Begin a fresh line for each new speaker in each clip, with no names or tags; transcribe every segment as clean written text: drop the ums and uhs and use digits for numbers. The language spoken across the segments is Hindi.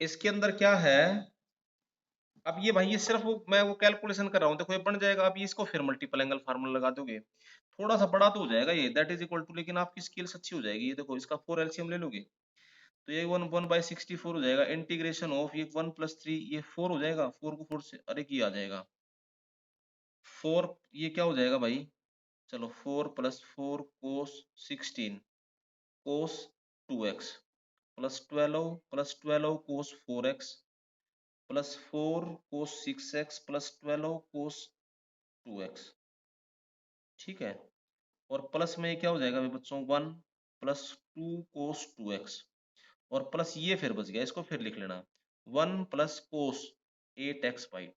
इसके अंदर क्या है, अब ये भाई ये सिर्फ मैं वो कैलकुलेशन कर रहा हूँ, देखो ये बन जाएगा। अब इसको फिर मल्टीपल एंगल फार्मूला लगा दोगे, थोड़ा सा बड़ा तो हो जाएगा ये, दैट इज इक्वल टू, लेकिन आपकी स्किल्स अच्छी हो जाएगी। ये देखो इसका 4 एलसीएम ले लोगे तो ये 1/64 हो जाएगा। इंटीग्रेशन ऑफ ये 1 + 3 ये 4 हो जाएगा, 4 को 4 से अरे की आ जाएगा 4, ये क्या हो जाएगा भाई, चलो 4 + 4 cos 16 cos 2x plus 12 cos 4x plus 4 cos 6x plus 12 cos 2x, ठीक है। और प्लस में ये क्या हो जाएगा भाई बच्चों, 1 + 2 cos 2x, और प्लस ये फिर बच गया, इसको फिर लिख लेना 1 + cos 8x/2,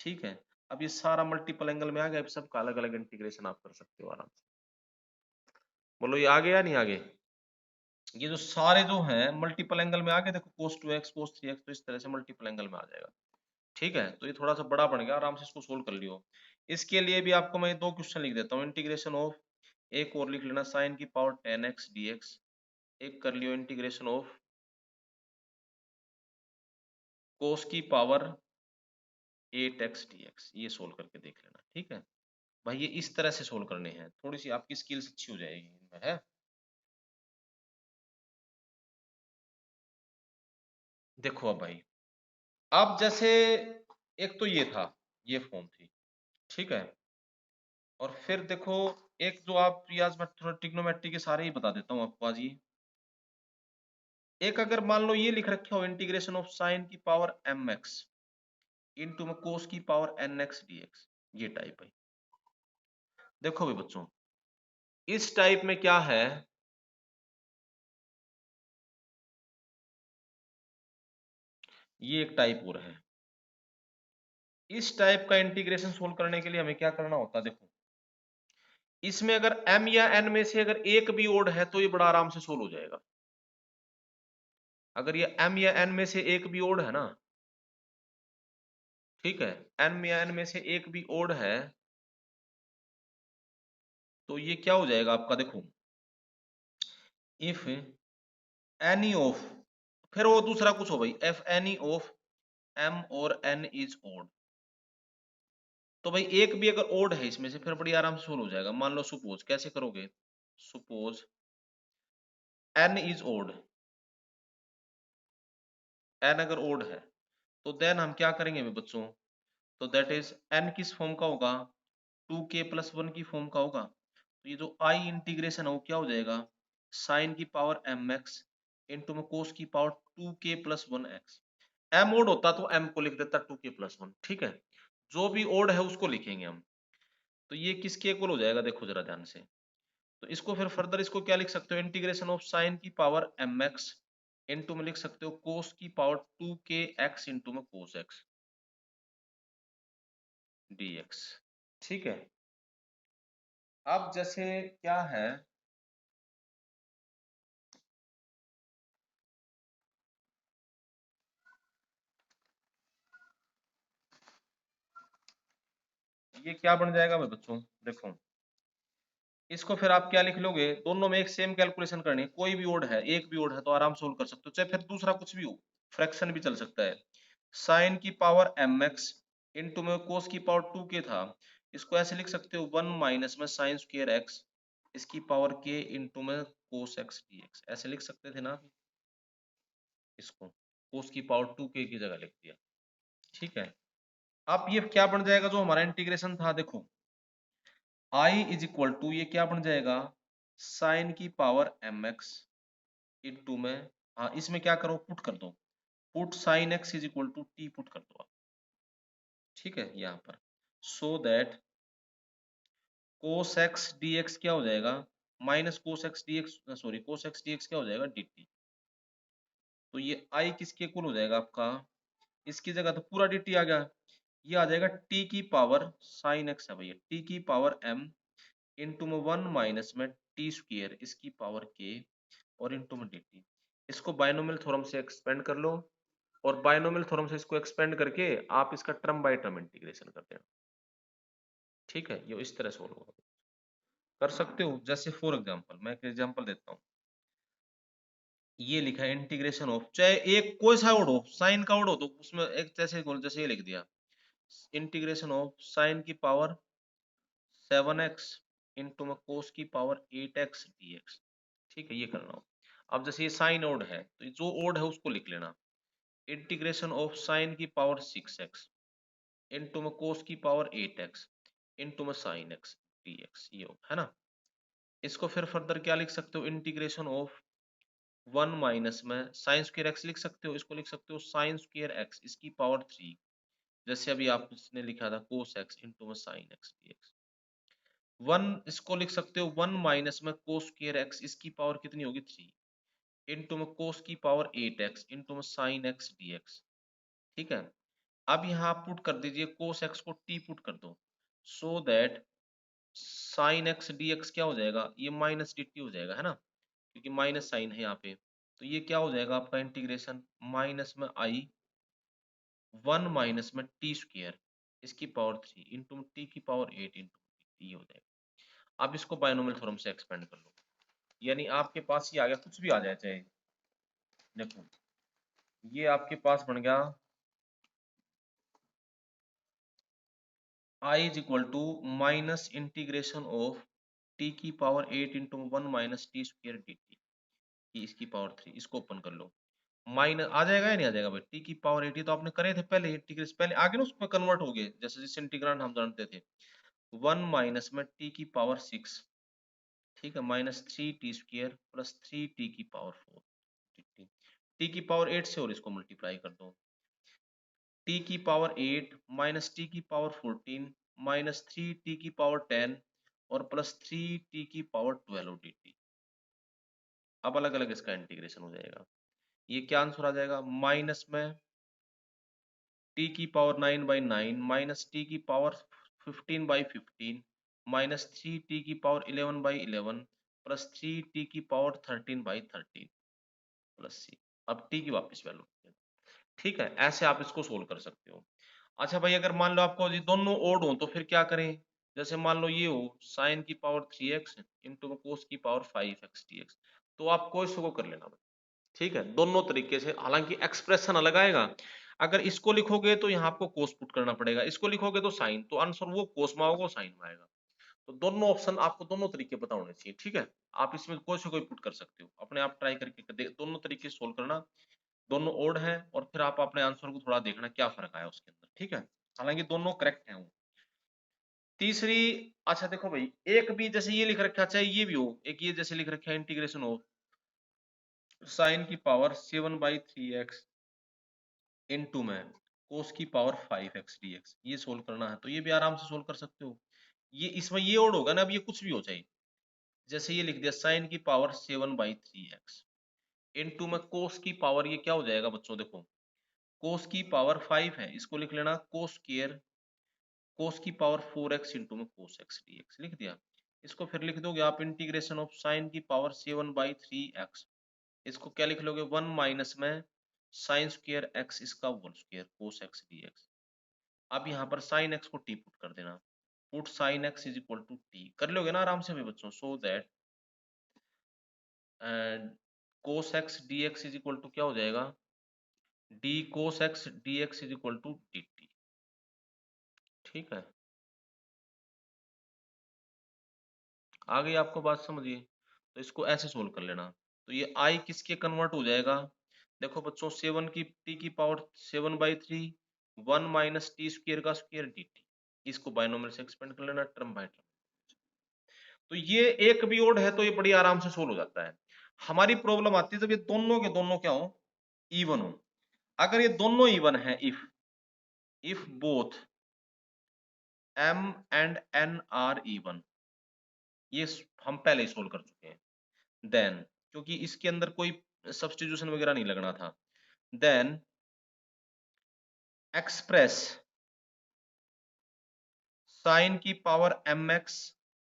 ठीक है। अब ये सारा मल्टीपल एंगल में आ गया, अब सबका अलग अलग इंटीग्रेशन आप कर सकते हो आराम से। बोलो ये आ गया या नहीं आगे, ये जो सारे जो हैं मल्टीपल एंगल में आ गए, देखो cos 2x cos 3x, तो इस तरह से मल्टीपल एंगल में आ जाएगा, ठीक है। तो ये थोड़ा सा बड़ा बन गया, आराम से इसको सोल्व कर लियो। इसके लिए भी आपको मैं दो क्वेश्चन लिख देता हूँ, इंटीग्रेशन ऑफ, एक और लिख लेना sin की पावर 10x dx, एक कर लियो इंटीग्रेशन ऑफ cos की पावर 8x dx, ये सोल्व करके देख लेना, ठीक है भाई। ये इस तरह से सोल्व करने हैं, थोड़ी सी आपकी स्किल्स अच्छी हो जाएगी इनमें, है। देखो अब भाई, अब जैसे एक तो ये था, ये फॉर्म थी, ठीक है। और फिर देखो एक जो आप, ये आज मैं थोड़ा ट्रिग्नोमेट्री के सारे ही बता देता हूँ आपको आज ये। एक अगर मान लो ये लिख रखे हो इंटीग्रेशन ऑफ साइन की पावर mx इनटू में कोस की पावर nx dx, ये टाइप है। देखो भी बच्चों, इस टाइप में क्या है, ये एक टाइप और है। इस टाइप का इंटीग्रेशन सोल्व करने के लिए हमें क्या करना होता है, देखो इसमें अगर m या n में से अगर एक भी ओड है तो ये बड़ा आराम से सोल्व हो जाएगा। अगर ये m या n में से एक भी ओड है ना, ठीक है, m या n में से एक भी ओड है तो ये क्या हो जाएगा आपका, देखो इफ एनी ऑफ, फिर वो दूसरा कुछ हो भाई, एफ एनी ऑफ m और n इज ओड, तो भाई एक भी अगर ओड है इसमें से फिर बड़ी आराम से सोल्व हो जाएगा। मान लो सपोज, कैसे करोगे, suppose n is odd, n अगर ओड है तो देन हम क्या करेंगे बच्चों, तो दैट इज n किस फॉर्म का होगा, 2k + 1 की फॉर्म का होगा। तो ये जो i इंटीग्रेशन है वो क्या हो जाएगा, साइन की पावर mx इनटू में कोस की power 2k + 1x। m odd होता तो m को लिख देता 2k + 1, ठीक है। जो भी ओड है उसको लिखेंगे हम। तो ये किसके इक्वल हो जाएगा, देखो जरा ध्यान से। तो इसको फिर फर्दर इसको क्या लिख सकते हो, इंटीग्रेशन ऑफ साइन की पावर mx इनटू में लिख सकते हो कोस की पावर 2kx इनटू में कोस x dx, ठीक है। अब जैसे क्या है, ये क्या बन जाएगा भाई बच्चों, देखो इसको फिर आप क्या लिख लोगे, दोनों में एक सेम कैलकुलेशन करनी है, कोई भी ओड है, एक भी ओड है तो आराम सोल्व कर सकते हो, चाहे फिर दूसरा कुछ भी हो, फ्रैक्शन भी चल सकता है। साइन की पावर mx इनटू में कोस की पावर 2k था, इसको ऐसे लिख सकते हो 1 माइनस में साइन स्क्वायर x इसकी पावर k इनटू में कोस x dx, ऐसे लिख सकते थे ना। इसको कोस की पावर 2k की जगह लिख दिया, ठीक है। अब ये क्या बन जाएगा जो हमारा इंटीग्रेशन था, देखो i इज इक्वल टू, ये क्या बन जाएगा, साइन की पावर mx इनटू में, हाँ इसमें क्या करो पुट कर दो, put sine x is equal to t put कर दो आप, ठीक है यहाँ पर। So that cos x dx क्या हो जाएगा, minus cos x dx, sorry cos x dx क्या हो जाएगा dt। तो ये i किसके इक्वल हो जाएगा आपका, इसकी जगह तो पूरा dt आ गया, ये आ जाएगा t की पावर साइन x है भैया, t की पावर m इनटू में 1 माइनस में टी स्क्वायर इसकी पावर k और इनटू में dt। इसको बायनोमियल थ्योरम से एक्सपेंड कर लो, और बायनोमियल थ्योरम से इसको एक्सपेंड करके आप इसका टर्म बाय टर्म इंटीग्रेशन कर देना, ठीक है। ये इस तरह सोल्व होगा, कर सकते हो। जैसे फॉर एग्जांपल मैं एक एग्जांपल देता हूँ, ये लिखा है इंटीग्रेशन ऑफ, चाहे एक कोई सा ओड हो, साइन का ओड हो तो उसमें एक जैसे ये लिख दिया, इंटीग्रेशन ऑफ साइन की पावर 7x इंटू में कोस की पावर 8x dx। ठीक है, ये करना हो। अब जैसे ये साइन ओड है तो जो ओड है उसको लिख लेना, इंटीग्रेशन ऑफ साइन की पावर 6x इंटू में कोस की पावर 8x इंटू में साइन x dx, ये हो, है ना। इसको फिर फर्दर क्या लिख सकते हो, इंटीग्रेशन ऑफ 1 माइनस में साइन स्क्वायर एक्स लिख सकते हो, इसको लिख सकते हो साइन स्क्वायर एक्स इसकी पावर 3, जैसे अभी आपने लिखा था कोस एक्स इंटू में साइन एक्स dx। 1 इसको लिख सकते हो 1 माइनस में कोस स्क्वायर एक्स इसकी पावर कितनी होगी 3 इंटू में कोस की पावर 8x इंटू में साइन एक्स dx। ठीक है, अब यहाँ आप पुट कर दीजिए कोस एक्स को t पुट कर दो, so that sine x dx क्या हो जाएगा, ये माइनस dt हो जाएगा, है ना, क्योंकि माइनस साइन है यहाँ पे। तो ये क्या हो जाएगा आपका इंटीग्रेशन माइनस में आई 1 माइनस में टी स्क्वायर इसकी पावर 3 इंटू टी की पावर 8 इंटू टी हो जाएगा। अब इसको बायनोमियल थ्योरम से एक्सपेंड कर लो, यानी आपके पास ये आ गया, कुछ भी आ जाए चाहे, देखो ये आपके पास बन गया i is equal to minus integration of T की power 8 into 1 minus T square D T इसकी पावर 3, इसको ओपन कर लो, माइनस आ जाएगा या नहीं आ जाएगा भाई, टी की पावर 8 तो आपने करे थे पहले इंटीग्रेशन, पहले आगे ना उसमें कन्वर्ट हो गए जैसे जिस इंटीग्रांड हम जानते थे, 1 माइनस में टी की पावर 6, ठीक है, minus 3 T square plus 3 T की पावर 4, टी की पावर 8 से और इसको मल्टीप्लाई कर दो, टी की पावर 8 माइनस टी की पावर 14 माइनस 3 टी की पावर 10 और प्लस 3 टी की पावर 12 डी टी। अब अलग अलग इसका इंटीग्रेशन हो जाएगा, ये क्या आंसर आ जाएगा, माइनस में टी की पावर 9/9 माइनस टी की पावर 15/15 माइनस 3 टी की पावर 11/11 प्लस 3 टी की पावर 13/13 प्लस सी। अब टी की वापस वैल्यू, ठीक है, ऐसे आप इसको सोल्व कर सकते हो। अच्छा भाई, अगर मान लो आपको ये दोनों ओड हो तो फिर क्या करें, जैसे मान लो ये हो साइन की पावर 3x इंटू कोस की पावर 5x dx, तो आप कोई को कर लेना भाई, ठीक है, दोनों तरीके से, हालांकि एक्सप्रेशन अलग आएगा। अगर इसको लिखोगे तो यहाँ आपको कोस पुट करना पड़ेगा, इसको लिखोगे तो साइन, तो आंसर वो कोस में होगा साइन में आएगा। तो दोनों ऑप्शन आपको दोनों तरीके पता होने चाहिए, ठीक है। आप इसमें कोई से कोई पुट कर सकते हो, अपने आप ट्राई करके दोनों तरीके सोल्व करना, दोनों ओड है, और फिर आप अपने आंसर को थोड़ा देखना क्या फर्क आया उसके अंदर, ठीक है, हालांकि दोनों करेक्ट हैं वो। तीसरी, अच्छा देखो भाई, एक भी जैसे ये लिख रखा, चाहे ये भी हो, एक ये जैसे लिख रखा है इंटीग्रेशन हो साइन की पावर 7/3x इनटू में कोस की पावर 5x dx, ये सोल्व करना है तो ये भी आराम से सोल्व कर सकते हो। ये इसमें ये ओड होगा ना, अब ये कुछ भी हो जाए, जैसे ये लिख दिया साइन की पावर 7/3x इनटू में कोस की पावर, ये क्या हो जाएगा बच्चों, देखो कोस की पावर 5 है, इसको लिख लेना कोस स्क्वायर कोस की पावर 4x इंटू में कोस एक्स dx लिख दिया। इसको फिर लिख दोगे आप इंटीग्रेशन ऑफ साइन की पावर 7/3x, इसको क्या लिख लोगे 1 माइनस में साइन स्क्वायर एक्स इसका whole square cos x dx। अब यहाँ पर साइन एक्स को टी पुट कर देना, put sine x is equal to t, कर लोगे ना आराम से भी बच्चों, so that cos x dx is equal to क्या हो जाएगा, d cos x dx is equal to d T, ठीक है, आ गई आपको बात समझिए। तो इसको ऐसे सोल्व कर लेना, तो ये आई किसके कन्वर्ट हो जाएगा, देखो बच्चों 7 की टी की पावर 7/3 1 माइनस टी स्क्वायर का स्क्वायर डी टी, इसको बायनोमियल से एक्सपेंड कर लेना टर्म बाय टर्म। तो ये एक भी ओड है तो ये बड़ी आराम से सोल्व हो जाता है। हमारी प्रॉब्लम आती है जब ये दोनों के दोनों क्या हो, इवन हो। अगर ये दोनों इवन है, if both m and n are even, ये हम पहले ही सोल्व कर चुके हैं, देन क्योंकि इसके अंदर कोई सब्स्टिट्यूशन वगैरह नहीं लगना था, देन एक्सप्रेस साइन की पावर mx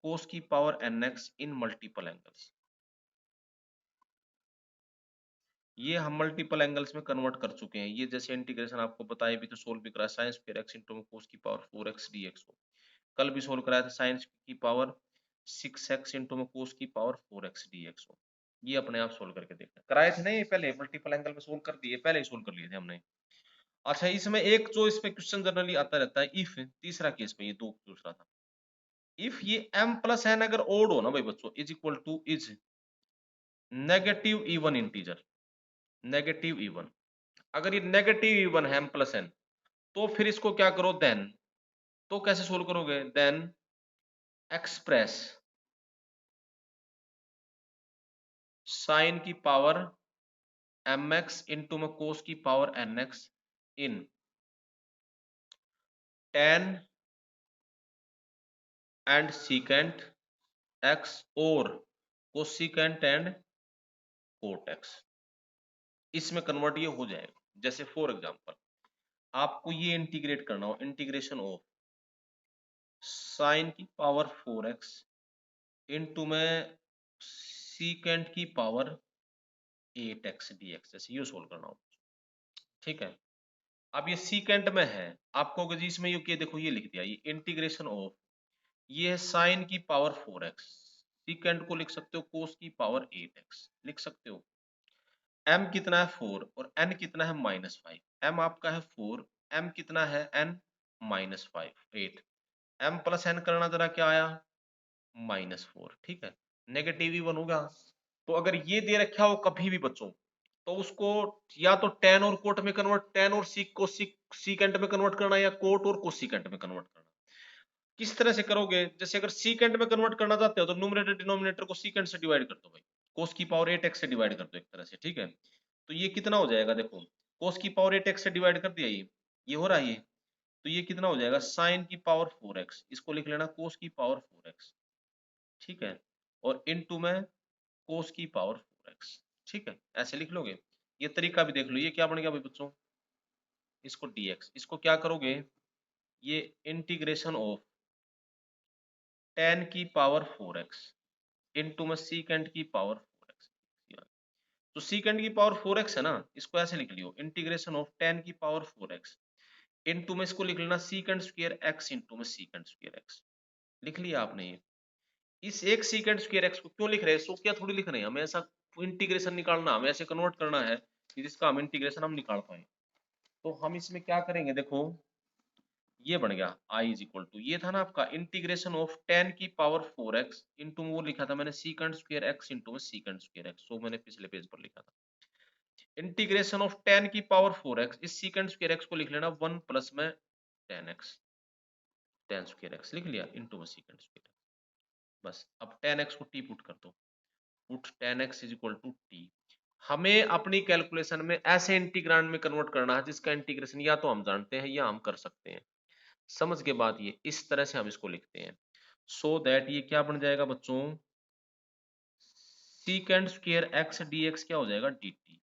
कोस की पावर nx इन मल्टीपल एंगल्स, ये हम मल्टीपल एंगल्स में कन्वर्ट कर चुके हैं। ये जैसे इंटीग्रेशन आपको बताया भी तो सोल्व भी करा, sign square x into cos की पावर 4x dx हो, कल भी सोल्व कराया था साइन की पावर 6x इंटू कोस की पावर 4x dx हो। ये अपने आप सोल्व करके देखना, कराए थे नहीं पहले, मल्टीपल एंगल में सोल्व कर दिए, पहले ही सोल्व कर लिए थे हमने। अच्छा इसमें एक जो इस पे क्वेश्चन जनरली आता रहता है, इफ तीसरा केस में, ये दो दूसरा था, इफ ये m प्लस n अगर ओड हो ना भाई बच्चों, is equal two is negative even integer, negative even, अगर ये नेगेटिव इवन है m प्लस n, तो फिर इसको क्या करो देन, तो कैसे सोल्व करोगे, देन एक्सप्रेस साइन की पावर mx इंटू में कोस की power nx in tan and secant x और कोसिकेंट एंड कोट x, इसमें कन्वर्ट ये हो जाएगा। जैसे फॉर एग्जांपल आपको ये इंटीग्रेट करना हो, इंटीग्रेशन ऑफ साइन की पावर 4x इंटू में सीकेंट की पावर 8x dx, जैसे ये सोल्व करना हो, ठीक है। अब ये सीकेंट में है, आपको अगर इसमें ये देखो ये लिख दिया, ये इंटीग्रेशन ऑफ, ये है साइन की पावर 4x, सीकेंट को लिख सकते हो कोस की पावर 8x लिख सकते हो। m कितना है 4 और n कितना है -5, m आपका है 4, m कितना है n -5 8, m प्लस n करना जरा क्या आया -4, ठीक है, नेगेटिव ही बनूंगा। तो अगर ये दे रखा हो कभी भी बच्चों, तो उसको या तो टेन और कोट में कन्वर्ट, टेन और सीकेंट में कन्वर्ट करना, या कोट और कोसिकेंट में कन्वर्ट करना। किस तरह से करोगे, जैसे अगर सीकेंट में कन्वर्ट करना चाहते हो तो न्यूमरेटर डिनोमिनेटर को सीकेंट से डिवाइड कर दो भाई, कोस की पावर 8x से डिवाइड कर दो एक तरह से, ठीक है। तो ये कितना हो जाएगा, देखो कोस की पावर 8x से डिवाइड कर दिया, ये हो रहा है ये, तो ये कितना हो जाएगा साइन की पावर 4x, इसको लिख लेना कोस की पावर 4x, ठीक है, और इनटू में कोस की पावर 4x, ठीक है, ऐसे लिख लोगे। ये तरीका भी देख लो, ये क्या बन गया भाई बच्चों, इसको dx, इसको क्या करोगे, ये इंटीग्रेशन ऑफ tan की पावर 4x इनटू में सीकेंट की पावर 4x, तो सीकेंट की पावर 4x है ना, इसको ऐसे लिख लियो इंटीग्रेशन ऑफ tan की पावर 4x इनटू में इसको लिख लेना सीकेंट स्क्वायर x इनटू में सीकेंट स्क्वायर x, लिख लिया आपने ये। इस एक सीकेंट स्क्वायर x को क्यों लिख रहे हैं, सो क्या थोड़ी लिख रहे हैं, हमें ऐसा इंटीग्रेशन निकालना, हमें ऐसे कन्वर्ट करना है कि जिसका हम इंटीग्रेशन हम निकाल पाए। तो हम इसमें क्या करेंगे, देखो ये बन गया i इज इक्वल टू, ये था ना आपका इंटीग्रेशन ऑफ tan की पावर 4x इंटू वो लिखा था मैंने सीकेंट स्क्वायर x इंटू में सीकेंट स्क्वायर x, सो मैंने पिछले पेज पर लिखा था इंटीग्रेशन ऑफ tan की पावर 4x, इस सीकेंट स्क्वायर x को लिख लेना 1 प्लस में tan x, tan square x लिख लिया इंटू में सीकेंट स्क्वायर x, बस अब tan x को t पुट कर दो, put tan x is equal to t। हमें अपनी कैलकुलेशन में ऐसे इंटीग्रांड में कन्वर्ट करना है जिसका इंटीग्रेशन या तो हम जानते हैं या हम कर सकते हैं। समझ के बाद ये इस तरह से हम इसको लिखते हैं, सो दैट ये क्या बन जाएगा बच्चों, सीकेंट स्क्वायर x dx क्या हो जाएगा dt।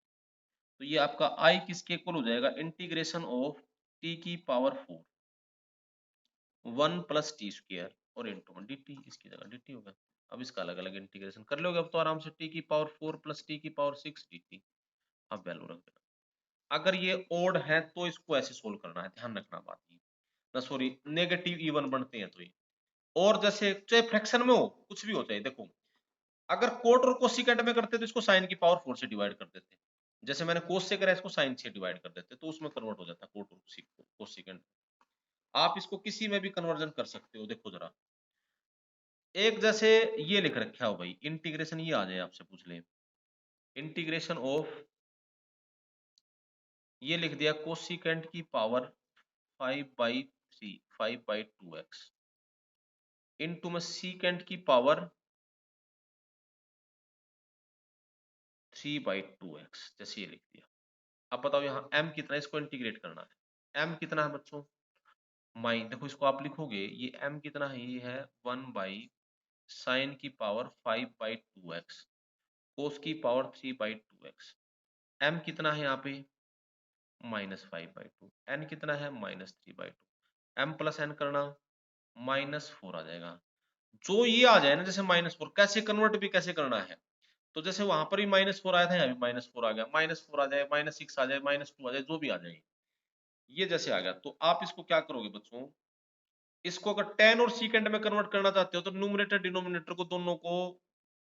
तो ये आपका i किसके इक्वल हो जाएगा, इंटीग्रेशन ऑफ t की पावर 4 1 प्लस टी स्क्वायर और इंटू डी टी, इसकी जगह डी टी होगा। अब इसका अलग अलग इंटीग्रेशन कर लोगे अब तो आराम से, टी की पावर 4 प्लस टी की पावर 6 डी टी, अब वैल्यू रख देना। अगर ये ओड है तो इसको ऐसे सोल्व करना है, ध्यान रखना बात ये ना, सॉरी नेगेटिव इवन बनते हैं तो ये, और जैसे चाहे फ्रैक्शन में हो कुछ भी होता है, देखो अगर कोट और कोसिकेंट में करते तो इसको साइन की पावर 4 से डिवाइड कर देते, जैसे मैंने कोस से करा इसको साइन से डिवाइड कर देते, तो उसमें कन्वर्ट हो जाता कोट और कोसिकेंट। आप इसको किसी में भी कन्वर्जन कर सकते हो, देखो जरा एक जैसे ये लिख रखा हो भाई इंटीग्रेशन, ये आ जाए आपसे पूछ ले इंटीग्रेशन ऑफ, ये लिख दिया कोसिकेंट की पावर 5/3 5/2x इनटू में सीकेंट की पावर 3/2x, जैसे ये लिख दिया। अब बताओ यहाँ m कितना है, इसको इंटीग्रेट करना है, m कितना है बच्चों, माइन देखो इसको आप लिखोगे, ये m कितना है, ये है 1/sin की पावर 5/2x कोस की पावर 3/2x, m कितना है यहाँ पे -5/2, n कितना है -3/2, m प्लस n करना -4 आ जाएगा। जो ये आ जाए ना जैसे -4, कैसे कन्वर्ट भी कैसे करना है, तो जैसे वहां पर भी -4 आया था, यहाँ भी -4 आ गया, -4 आ जाए, -6 आ जाए, -2 आ जाए, जो भी आ जाए, ये जैसे आ गया, तो आप इसको क्या करोगे बच्चों, इसको अगर tan और सीकेंट में कन्वर्ट करना चाहते हो तो न्यूमरेटर डिनोमिनेटर को दोनों को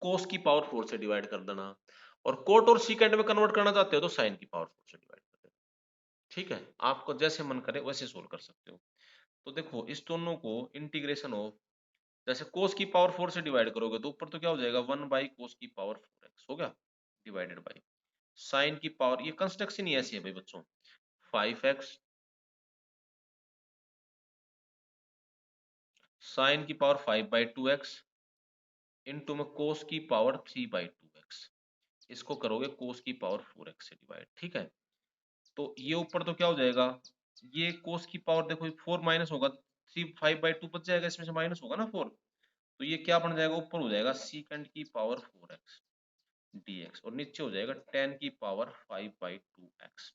कोस की पावर 4 से डिवाइड कर देना, और कोट और सीकेंट में कन्वर्ट करना चाहते हो तो साइन की पावर 4 से डिवाइड कर देना। ठीक है, आपको जैसे मन करे वैसे सोल्व कर सकते हो। तो देखो इस दोनों को इंटीग्रेशन ऑफ, जैसे कोस की पावर 4 से डिवाइड करोगे तो ऊपर तो क्या हो जाएगा 1 बाई कोस की पावर 4x हो गया, डिवाइडेड बाई साइन की पावर, ये कंस्ट्रक्शन ही ऐसी है भाई बच्चों, 5x साइन की पावर 5/2x इंटू में कोस की पावर 3/2x, इसको करोगे कोस की पावर 4x से डिवाइड। ठीक है, तो ये ऊपर तो क्या हो जाएगा, ये कोस की पावर देखो 4 माइनस होगा, 5/2 बच जाएगा, इसमें से माइनस होगा ना 4, तो ये क्या बन जाएगा, ऊपर हो जाएगा सीकेंड की पावर 4x dx, और नीचे हो जाएगा 10 की पावर 5/2x।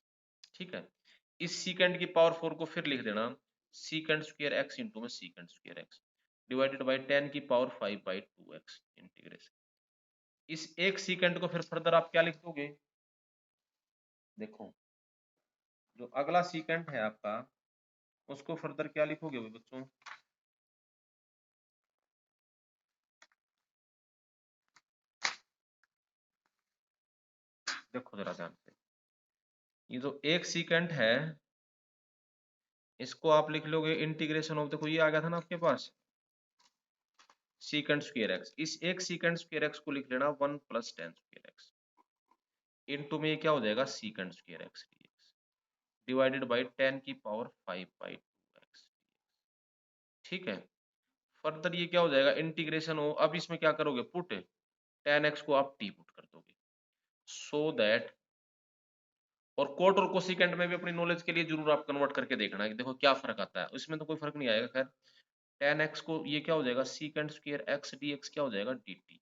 ठीक है, इस सीकेंड की पावर 4 को फिर लिख देना सीकेंड स्क्वायर x इंटू में secant square x divided by 10 की पावर 5/2x इंटीग्रेशन। इस एक सीकेंड को फिर फर्दर आप क्या लिख दोगे, देखो जो अगला सीकेंड है आपका उसको फर्दर क्या लिखोगे भाई बच्चों, देखो जरा ध्यान से, ये जो एक सीकेंड है इसको आप लिख लोगे इंटीग्रेशन ऑफ, देखो ये आ गया था ना आपके पास सीकेंड स्क्वायर एक्स, इस एक सीकेंड स्क्वायर एक्स को लिख लेना 1 plus tan square x into में ये क्या हो जाएगा secant square x divided by 10 की पावर 5/2x। ठीक है, फर्दर ये क्या हो जाएगा इंटीग्रेशन हो, अब इसमें क्या करोगे पुट 10x को आप टी पुट कर दोगे, सो दैट, और कोट और कोसिकेंट में भी अपनी नॉलेज के लिए जरूर आप कन्वर्ट करके देखना कि देखो क्या फर्क आता है, इसमें तो कोई फर्क नहीं आएगा। खैर 10x को ये क्या हो जाएगा secant square x D x क्या हो जाएगा डी टी,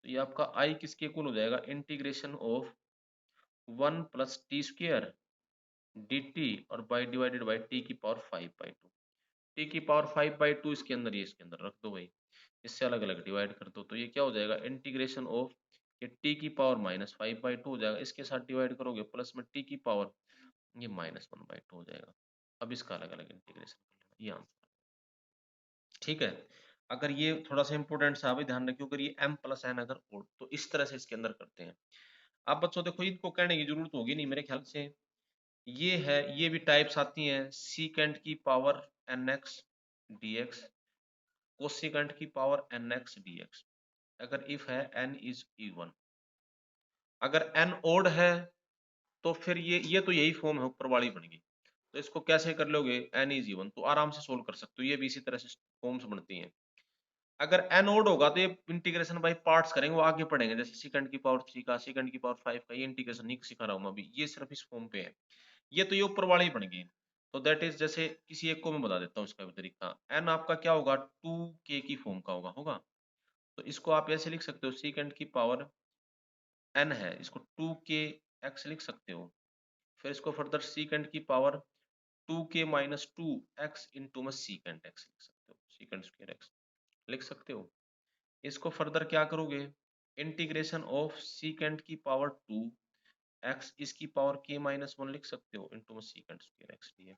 तो ये आपका आई किसके इक्वल हो जाएगा integration of 1 plus T square D T और बाई डिवाइडेड बाई टी की पावर 5/2, टी की पावर 5/2 इसके अंदर, ये इसके अंदर रख दो भाई, इससे अलग अलग डिवाइड कर दो, तो ये क्या हो जाएगा इंटीग्रेशन ऑफ, ये टी की पावर -5/2 हो जाएगा, इसके साथ डिवाइड करोगे प्लस में टी की पावर ये -1/2 हो जाएगा। अब इसका अलग अलग इंटीग्रेशन कर लेना, ये आंसर। ठीक है, अगर ये थोड़ा सा इंपॉर्टेंट सा भी ध्यान रखियो, अगर ये m प्लस एन अगर ओड तो इस तरह से इसके अंदर करते हैं। अब बच्चों देखो इनको कहने की जरूरत होगी नहीं मेरे ख्याल से, ये है, ये भी टाइप्स आती हैं सीकेंट की पावर nx dx, कोसिकेंट की पावर nx dx, अगर इफ है n इज इवन, अगर n ओड है तो फिर ये तो यही फॉर्म है ऊपर वाली बन गई, तो इसको कैसे कर लोगे n इज इवन, तो आराम से सोल्व कर सकते हो, ये भी इसी तरह से फॉर्म्स बनती हैं। अगर n ओड होगा तो ये इंटीग्रेशन बाय पार्ट्स करेंगे, वो आगे पढ़ेंगे, जैसे सेकंड की पावर 3 का, सेकंड की पावर 5 का, ये इंटीग्रेशन नहीं सिखा रहा हूं मैं अभी, ये सिर्फ इस फॉर्म पे है, ये तो ये ऊपर वाले ही बन गए। तो दैट इज, जैसे किसी एक को मैं बता देता हूँ इसका भी तरीका, n आपका क्या होगा 2k की फॉर्म का होगा, तो इसको आप ऐसे लिख सकते हो सेकंड की पावर n है, इसको 2k x लिख सकते हो, फिर इसको फर्दर सेकंड की power 2k minus 2x into में सेकंड x लिख सकते हो, सेकंड स्क्वायर x लिख सकते हो। इसको फर्दर क्या करोगे इंटीग्रेशन ऑफ सीकेंड की पावर 2 x इसकी पावर k माइनस 1 लिख सकते हो इंटू में सीकेंड स्क्वायर x dx,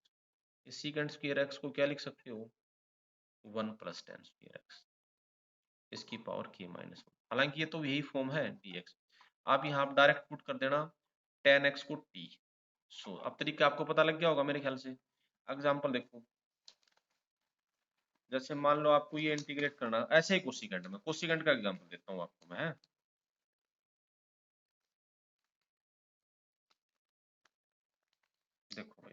इस सीकेंड स्क्वायर x को क्या लिख सकते हो 1 प्लस टेन स्क्वायर x इसकी पावर k माइनस 1, हालांकि ये तो यही फॉर्म है dx, आप यहाँ आप डायरेक्ट पुट कर देना 10x को t। सो अब तरीका आपको पता लग गया होगा मेरे ख्याल से। एग्जाम्पल देखो, जैसे मान लो आपको ये इंटीग्रेट करना ऐसे ही कोसिकेंड में, कोसिकेंड का एग्जांपल देता हूँ आपको मैं, देखो भाई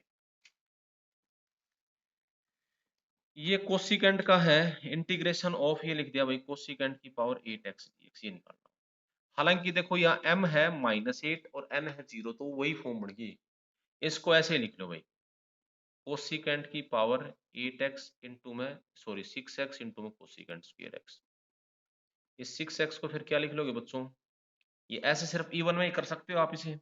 ये कोसिकेंड का है इंटीग्रेशन ऑफ, ये लिख दिया भाई कोसिकेंड की पावर 8x dx, ये निकालना। हालांकि देखो यहाँ m है -8 और n है 0, तो वही फॉर्म बन गई, इसको ऐसे ही लिख लो भाई कोसिकेंड की पावर 8x इंटू में, सॉरी 6x इंटू में कोसिकेंड स्क्वायर x, इस 6x को फिर क्या लिख लोगे बच्चों, ये ऐसे सिर्फ इवन में ही कर सकते हो आप इसे,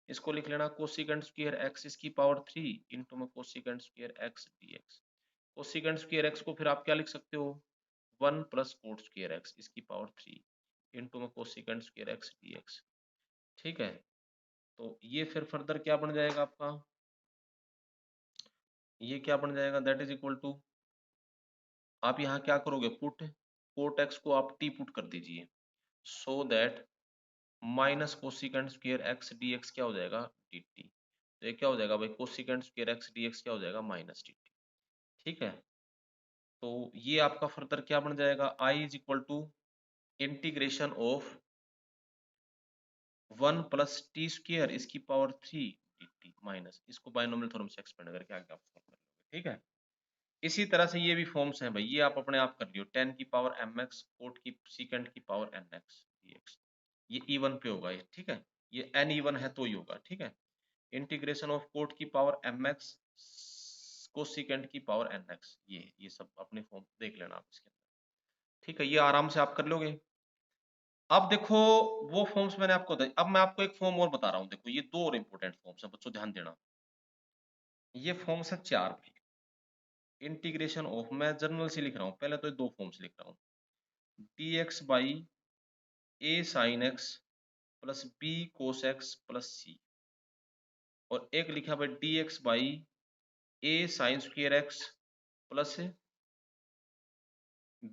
इसको लिख लेना कोसिकेंड स्क्वायर x इसकी पावर 3 इंटू में cosecant square x dx, cosecant square x को फिर आप क्या लिख सकते हो 1 प्लस कोट स्क्वायर x इसकी पावर 3 इंटू में कोसिकेंड स्क्वायर x dx। ठीक है, तो ये फिर फर्दर क्या बन जाएगा आपका, ये क्या बन जाएगा दैट इज इक्वल टू, आप यहाँ क्या करोगे पुट कोट x को आप t पुट कर दीजिए, so that minus cosecant square x D x क्या हो जाएगा डी टी। तो ये क्या हो जाएगा भाई, cosecant square x D x क्या हो जाएगा माइनस डी टी। ठीक है, तो ये आपका फर्दर क्या बन जाएगा, I is equal to integration of 1 + t² इसकी पावर 3 dt माइनस, इसको बाइनोमियल थ्योरम से एक्सपेंड करके आगे आप सॉल्व कर लोगे। ठीक है, इसी तरह से ये भी फॉर्म्स हैं भाई, ये आप अपने आप कर लियो, 10 की पावर mx कोट की सीकेंट की पावर nx dx, ये इवन पे होगा ये। ठीक है, ये n इवन है तो ही होगा। ठीक है, इंटीग्रेशन ऑफ कोट की पावर mx कोसिकेंट की पावर nx, ये सब अपने फॉर्म देख लेना आप इसके अंदर। ठीक है, ये आराम से आप कर लोगे। अब देखो, वो फॉर्म्स मैंने आपको बताई, अब मैं आपको एक फॉर्म और बता रहा हूँ। देखो, ये दो और इंपॉर्टेंट फॉर्म्स हैं बच्चों, ध्यान देना। ये फॉर्म्स है 4 भाई। इंटीग्रेशन ऑफ, मैं जनरल से लिख रहा हूँ, पहले तो ये दो फॉर्म्स लिख रहा हूँ, dx by a sin x plus b cos x plus c, और एक लिखा भाई dx by a sin square x plus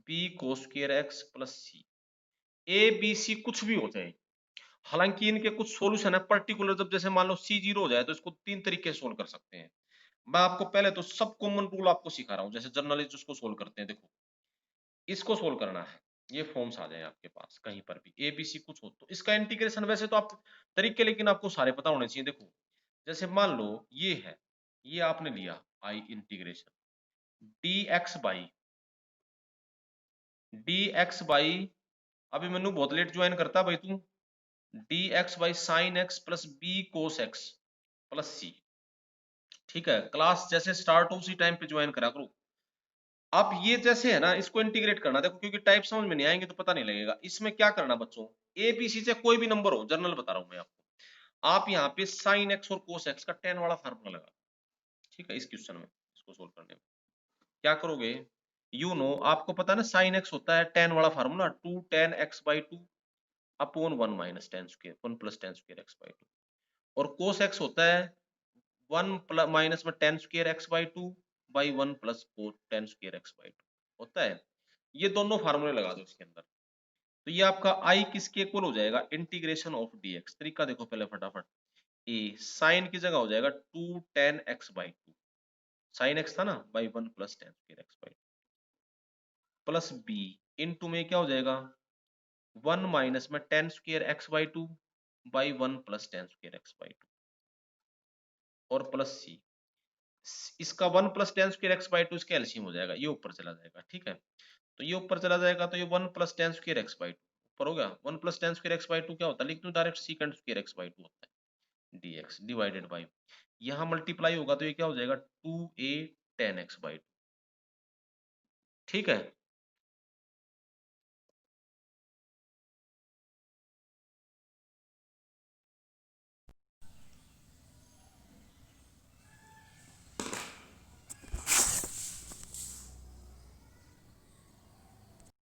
b cos square x plus c। a b c कुछ भी हो जाए, हालांकि इनके कुछ सॉल्यूशन है पर्टिकुलर, जब जैसे मान लो c 0 हो जाए तो इसको 3 तरीके से सोल्व कर सकते हैं। मैं आपको पहले तो सब कॉमन रूल आपको सिखा रहा हूँ, जैसे जर्नलिस्ट उसको सोल्व करते हैं। देखो, इसको सोल्व करना है, ये फॉर्म्स आ जाए आपके पास कहीं पर भी ए बी सी कुछ हो, तो इसका इंटीग्रेशन वैसे तो आप तरीके, लेकिन आपको सारे पता होने चाहिए। देखो, जैसे मान लो ये है, ये आपने लिया I integration D X by, अभी मैनू बहुत लेट ज्वाइन करता भाई तू, D X by sine X plus B cos X plus C. ठीक है, क्लास जैसे स्टार्ट हो उसी टाइम पे ज्वाइन करा करो। अब ये जैसे है ना, इसको इंटीग्रेट करना, देखो क्योंकि टाइप समझ में नहीं आएंगे तो पता नहीं लगेगा। इसमें क्या करना बच्चों, ए बी सी से कोई भी नंबर हो, जनरल बता रहा हूं मैं आपको, आप यहाँ पे साइन एक्स और कोस एक्स का tan वाला फार्मूला लगा। ठीक है, इस क्वेश्चन में इसको सोल्व करने में क्या करोगे, आपको पता है ना साइन एक्स होता है tan वाला formula 2 tan x/2 upon 1 minus ten square 1 plus tan square x/2, और कोस एक्स होता है 1 प्लस माइनस में tan square x/2 by 1 plus tan square x/2 होता है। ये दोनों फार्मूले लगा दो इसके अंदर, तो ये आपका आई किसके इक्वल हो जाएगा, इंटीग्रेशन ऑफ dx। तरीका देखो पहले फटाफट, ए साइन की जगह हो जाएगा 2 tan x/2, साइन एक्स था ना, by 1 plus tan square x/2 plus b into में क्या हो जाएगा 1 माइनस में tan square x/2 by 1 plus tan square x/2 और प्लस सी, इसका 1 प्लस टेन स्क्वायर x/2 इसका एलसीएम हो जाएगा, ये ऊपर चला जाएगा। ठीक है, तो ये ऊपर चला जाएगा, तो ये 1 प्लस टेन स्क्वायर x/2 ऊपर हो गया। 1 प्लस टेन स्क्वायर x/2 क्या होता है, लिख दूं डायरेक्ट, सीकेंट स्क्वायर x/2 होता है dx डिवाइडेड बाई, यहाँ मल्टीप्लाई होगा तो ये क्या हो जाएगा 2a tan x/2। ठीक है,